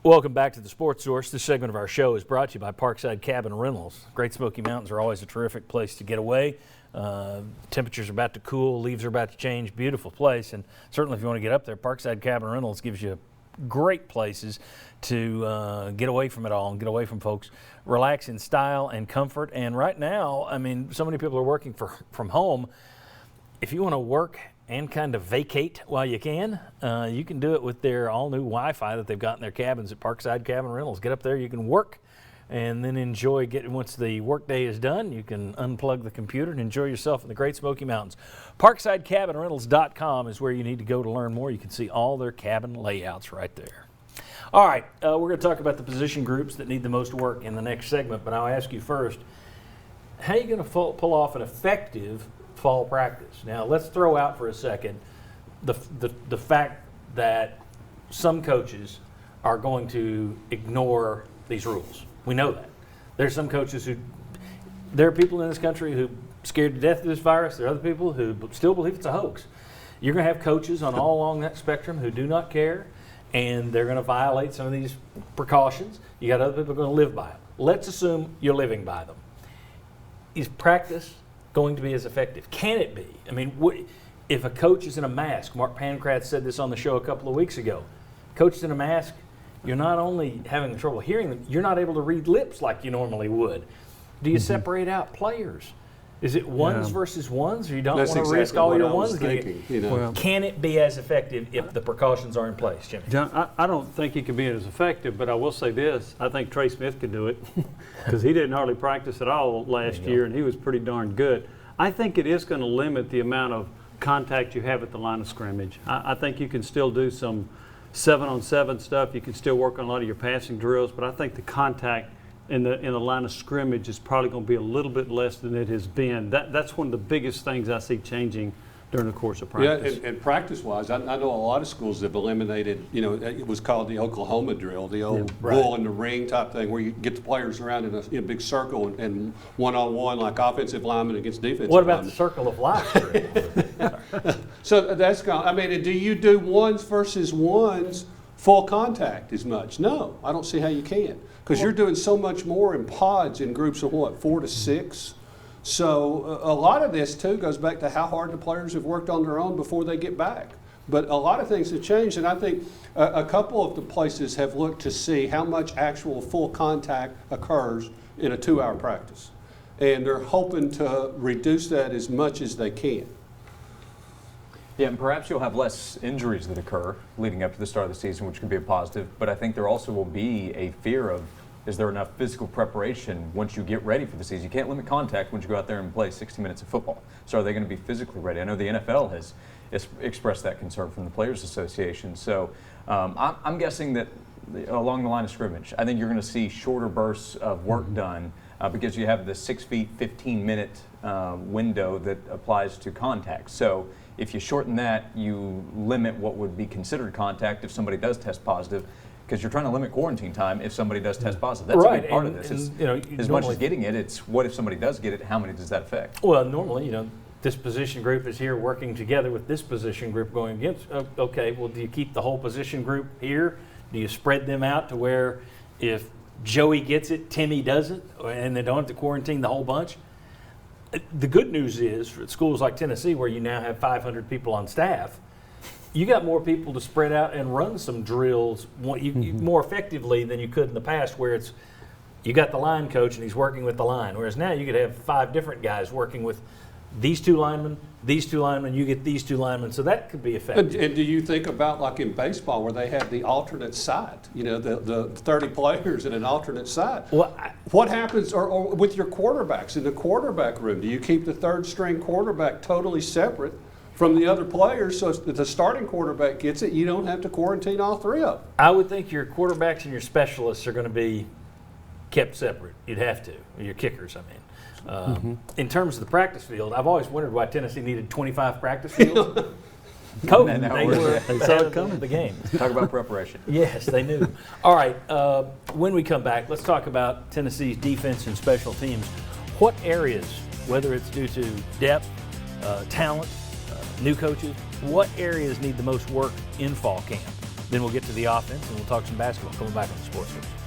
Welcome back to the Sports Source. This segment of our show is brought to you by Parkside Cabin Rentals. Great Smoky Mountains are always a terrific place to get away. Temperatures are about to cool, leaves are about to change. Beautiful place, and certainly if you want to get up there, Parkside Cabin Rentals gives you great places to get away from it all and get away from folks. Relax in style and comfort. And right now, I mean, so many people are working from home. If you want to work and kind of vacate while you can do it with their all-new Wi-Fi that they've got in their cabins at Parkside Cabin Rentals. Get up there, you can work, and then enjoy. Once the workday is done, you can unplug the computer and enjoy yourself in the Great Smoky Mountains. ParksideCabinRentals.com is where you need to go to learn more. You can see all their cabin layouts right there. All right, we're going to talk about the position groups that need the most work in the next segment, but I'll ask you first, how are you going to pull off an effective fall practice? Now, let's throw out for a second the fact that some coaches are going to ignore these rules. We know that. There's some coaches there are people in this country who are scared to death of this virus. There are other people who still believe it's a hoax. You're going to have coaches on all along that spectrum who do not care, and they're going to violate some of these precautions. You got other people who are going to live by them. Let's assume you're living by them. Is practice going to be as effective? Can it be? I mean, if a coach is in a mask, Mark Pancrath said this on the show a couple of weeks ago, coach is in a mask, you're not only having trouble hearing them, you're not able to read lips like you normally would. Do you separate out players? Is it ones versus ones, or you don't want to risk all your ones? Can it be as effective if the precautions are in place, Jimmy? John, I don't think it can be as effective, but I will say this. I think Trey Smith could do it because he didn't hardly practice at all last year, and he was pretty darn good. I think it is going to limit the amount of contact you have at the line of scrimmage. I think you can still do some 7-on-7 stuff. You can still work on a lot of your passing drills, but I think the contact in the line of scrimmage is probably going to be a little bit less than it has been. That's one of the biggest things I see changing during the course of practice. Yeah, and practice-wise, I know a lot of schools have eliminated, it was called the Oklahoma drill, the old bull in the ring type thing where you get the players around in a big circle and one-on-one like offensive linemen against defensive What about linemen. the circle of life? So that's gone. I mean, do you do ones versus ones full contact as much? No, I don't see how you can. Because you're doing so much more in pods in groups of 4 to 6. So a lot of this too goes back to how hard the players have worked on their own before they get back. But a lot of things have changed, and I think a couple of the places have looked to see how much actual full contact occurs in a 2-hour practice. And they're hoping to reduce that as much as they can. Yeah, and perhaps you'll have less injuries that occur leading up to the start of the season, which could be a positive. But I think there also will be a fear of, is there enough physical preparation once you get ready for the season? You can't limit contact once you go out there and play 60 minutes of football. So are they going to be physically ready? I know the NFL has expressed that concern from the Players Association. So I'm guessing that along the line of scrimmage, I think you're going to see shorter bursts of work done because you have the 6 feet, 15-minute window that applies to contact. So if you shorten that, you limit what would be considered contact if somebody does test positive, because you're trying to limit quarantine time if somebody does test positive. That's a big part of this. As much as getting it, it's what if somebody does get it, how many does that affect? Well, normally, this position group is here working together with this position group going against. Okay, well, do you keep the whole position group here? Do you spread them out to where if Joey gets it, Timmy doesn't, and they don't have to quarantine the whole bunch? The good news is for schools like Tennessee, where you now have 500 people on staff, you got more people to spread out and run some drills more effectively than you could in the past, where you got the line coach and he's working with the line, whereas now you could have 5 different guys working with these 2 linemen, you get these 2 linemen, so that could be effective. And do you think about like in baseball where they have the alternate side, the 30 players in an alternate side? Well, what happens or with your quarterbacks in the quarterback room? Do you keep the 3rd string quarterback totally separate from the other players so that the starting quarterback gets it? You don't have to quarantine all 3 of them. I would think your quarterbacks and your specialists are going to be kept separate. You'd have to. Your kickers, I mean. In terms of the practice field, I've always wondered why Tennessee needed 25 practice fields. COVID, they saw it coming. The game. Talk about preparation. Yes, they knew. All right, when we come back, let's talk about Tennessee's defense and special teams. What areas, whether it's due to depth, talent, new coaches, what areas need the most work in fall camp? Then we'll get to the offense and we'll talk some basketball. Coming back on the Sports Source.